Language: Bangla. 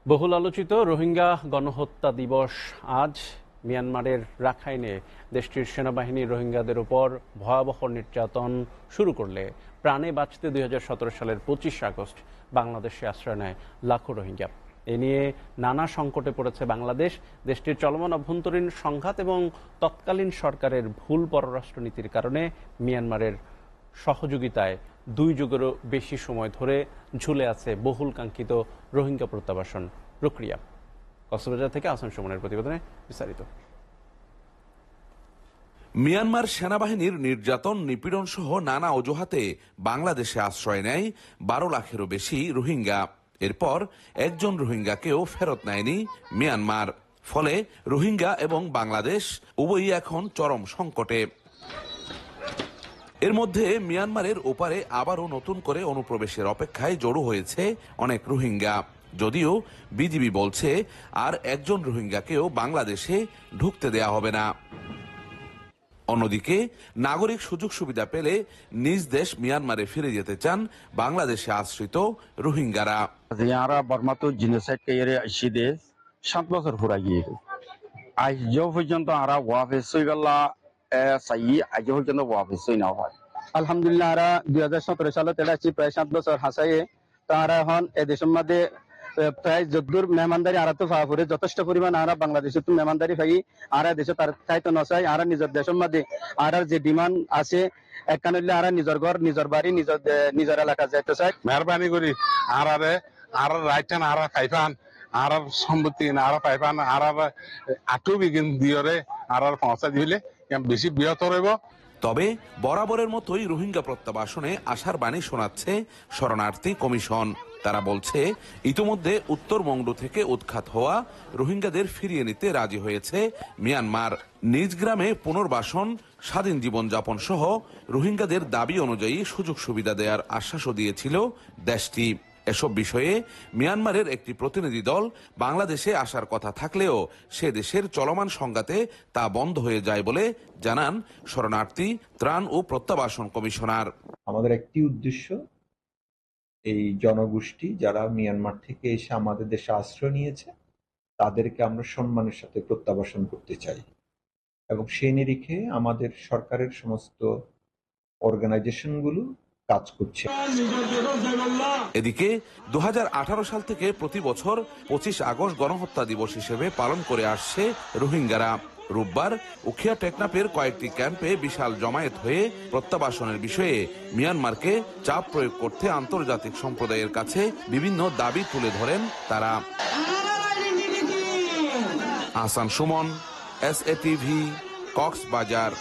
বহুল আলোচিত রোহিঙ্গা গণহত্যা দিবস আজ। মিয়ানমারের রাখাইনে দেশটির সেনাবাহিনী রোহিঙ্গাদের উপর ভয়াবহ নির্যাতন শুরু করলে প্রাণে বাঁচতে 2017 সালের 25 আগস্ট বাংলাদেশে আশ্রয় নেয় লাখো রোহিঙ্গা। এ নিয়ে নানা সংকটে পড়েছে বাংলাদেশ। দেশটির চলমান অভ্যন্তরীণ সংঘাত এবং তৎকালীন সরকারের ভুল পররাষ্ট্রনীতির কারণে মিয়ানমারের সহযোগিতায় 2 যুগেরও বেশি সময় ধরে ঝুলে আছে বহুল কাঙ্ক্ষিত রোহিঙ্গা প্রত্যাবাসন প্রক্রিয়া। কক্সবাজার থেকে আহসান সুমনের প্রতিবেদনে বিস্তারিত। মিয়ানমার সেনাবাহিনীর নির্যাতন, নিপীড়ন সহ নানা অজুহাতে বাংলাদেশে আশ্রয় নেয় 12 লাখেরও বেশি রোহিঙ্গা। এরপর একজন রোহিঙ্গাকেও ফেরত নেয়নি মিয়ানমার। ফলে রোহিঙ্গা এবং বাংলাদেশ উভয়ই এখন চরম সংকটে। এর মধ্যে মিয়ানমারের ওপারে আবারও নতুন করে অনুপ্রবেশের অপেক্ষায় জড়ো হয়েছে অনেক রোহিঙ্গা। যদিও বিজিবি বলছে আর একজন রোহিঙ্গাকেও বাংলাদেশে ঢুকতে দেয়া হবে না। অন্যদিকে নাগরিক সুযোগ সুবিধা পেলে নিজ দেশ মিয়ানমারে ফিরে যেতে চান বাংলাদেশে আশ্রিত রোহিঙ্গারা। বর্মাতো জিনোসাইড কে আইসিদে 7 বছর ফুরাই গিয়ে আজ পর্যন্ত আরা ওয়াফে সইগাল্লা আজ পর্যন্ত ওয়াফে সই না হয়। আলহামদুলিল্লাহ আরা 2017 সালে তেড়াচ্ছি প্রায় 7 বছর হাসাইয়ে তারা এখন এদেশের মধ্যে প্রায় যদ্দূর মেহমানদারি আরা তো ফাফরে যথেষ্ট পরিমাণ আরা বাংলাদেশে তো মেহমানদারি পাই আরা দেশে তার চাইতো নচাই আরা নিজের দেশের মধ্যে আর যে ডিমান্ড আছে একখান হইলে আরা নিজের ঘর নিজের বাড়ি নিজের এলাকা যাইতে চাই। মেহরবানি করি আরারে আর রাইটান আরা পাইপান আর সম্পত্তি আর পাইপান আর আটু বিগিন দিয়রে আর পৌঁছা দিলে বেশি বৃহত্তর হইব। তবে বরাবরের মতোই রোহিঙ্গা প্রত্যাবাসনে আশার বাণী শোনাচ্ছে শরণার্থী কমিশন। তারা বলছে ইতোমধ্যে উত্তরবঙ্গ থেকে উৎখাত হওয়া রোহিঙ্গাদের ফিরিয়ে নিতে রাজি হয়েছে মিয়ানমার। নিজ গ্রামে পুনর্বাসন, স্বাধীন জীবনযাপন সহ রোহিঙ্গাদের দাবি অনুযায়ী সুযোগ সুবিধা দেওয়ার আশ্বাসও দিয়েছিল দেশটি। এসব বিষয়ে মিয়ানমারের একটি প্রতিনিধি দল বাংলাদেশে আসার কথা থাকলেও সে দেশের চলমান সংঘাতে তা বন্ধ হয়ে যায় বলে জানান শরণার্থী, ত্রাণ ও প্রত্যাবাসন কমিশনার। আমাদের একটি উদ্দেশ্য, এই জনগোষ্ঠী যারা মিয়ানমার থেকে এসে আমাদের দেশে আশ্রয় নিয়েছে তাদেরকে আমরা সম্মানের সাথে প্রত্যাবাসন করতে চাই এবং সেই নিরিখে আমাদের সরকারের সমস্ত অর্গানাইজেশনগুলো কাজ করছে। এদিকে 2018 সাল থেকে প্রতি বছর 25 আগস্ট গণহত্যা দিবস হিসেবে পালন করে আসছে রোহিঙ্গারা। রোববার উখিয়া টেকনাফের কয়েকটি ক্যাম্পে বিশাল জমায়েত হয়ে প্রত্যাবাসনের বিষয়ে মিয়ানমারকে চাপ প্রয়োগ করতে আন্তর্জাতিক সম্প্রদায়ের কাছে বিভিন্ন দাবি তুলে ধরেন তারা। Ahsan Suman, SA TV, Cox's Bazar.